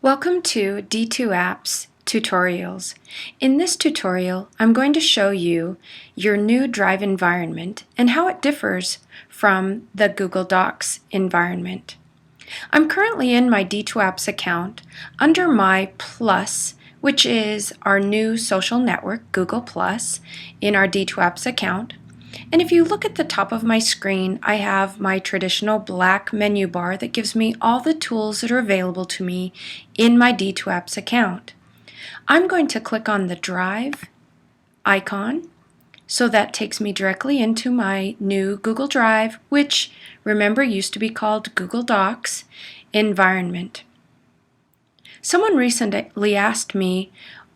Welcome to D2Apps tutorials. In this tutorial, I'm going to show you your new Drive environment and how it differs from the Google Docs environment. I'm currently in my D2Apps account under my Plus, which is our new social network, Google Plus, in our D2Apps account. And if you look at the top of my screen, I have my traditional black menu bar that gives me all the tools that are available to me in my D2Apps account. I'm going to click on the Drive icon, so that takes me directly into my new Google Drive, which, remember, used to be called Google Docs environment. Someone recently asked me,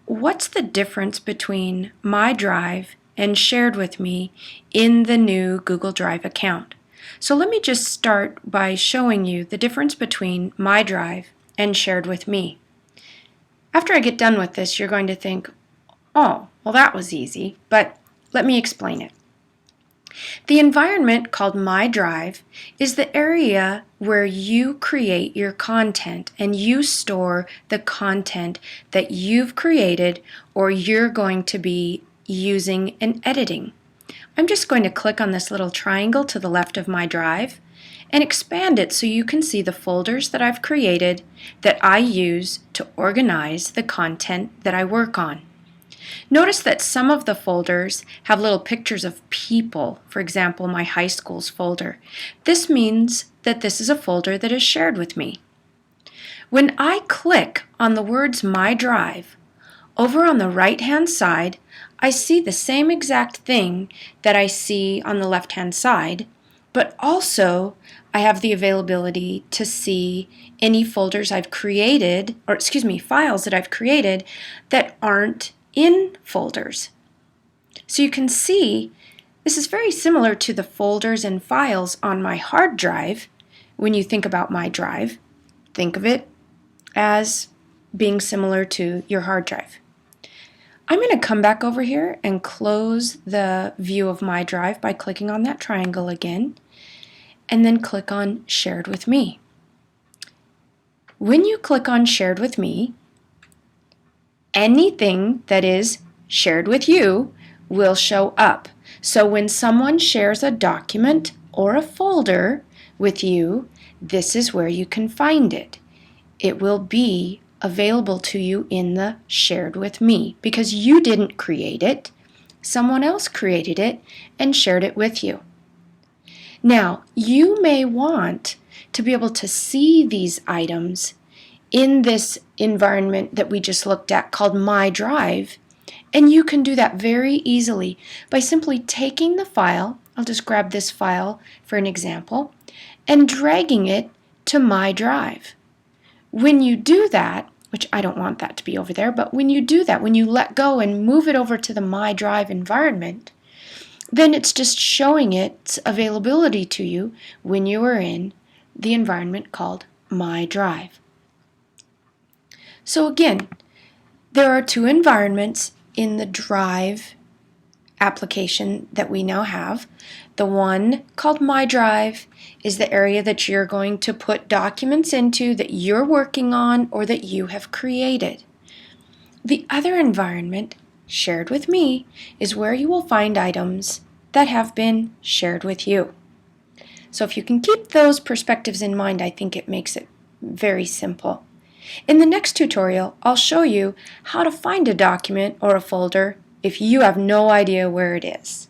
what's the difference between my Drive and shared with me in the new Google Drive account? So let me just start by showing you the difference between my Drive and shared with me. After I get done with this, you're going to think, oh, well, that was easy, but let me explain it. The environment called My Drive is the area where you create your content and you store the content that you've created or you're going to be using and editing. I'm just going to click on this little triangle to the left of my Drive and expand it so you can see the folders that I've created that I use to organize the content that I work on. Notice that some of the folders have little pictures of people, for example, my high school's folder. This means that this is a folder that is shared with me. When I click on the words My Drive, over on the right-hand side, I see the same exact thing that I see on the left-hand side, but also I have the availability to see any folders I've created, or files that I've created that aren't in folders. So you can see this is very similar to the folders and files on my hard drive. When you think about my drive, think of it as being similar to your hard drive. I'm going to come back over here and close the view of my drive by clicking on that triangle again, and then click on Shared with Me. When you click on Shared with Me, anything that is shared with you will show up. So when someone shares a document or a folder with you, this is where you can find it. It will be available to you in the Shared with Me because you didn't create it. Someone else created it and shared it with you. Now, you may want to be able to see these items in this environment that we just looked at called My Drive, and you can do that very easily by simply taking the file, I'll just grab this file for an example, and dragging it to My Drive. When you do that, which I don't want that to be over there, but when you do that, when you let go and move it over to the My Drive environment, then it's just showing its availability to you when you are in the environment called My Drive. So again, there are two environments in the Drive application that we now have. The one called My Drive is the area that you're going to put documents into that you're working on or that you have created. The other environment, Shared with Me, is where you will find items that have been shared with you. So if you can keep those perspectives in mind, I think it makes it very simple. In the next tutorial, I'll show you how to find a document or a folder if you have no idea where it is.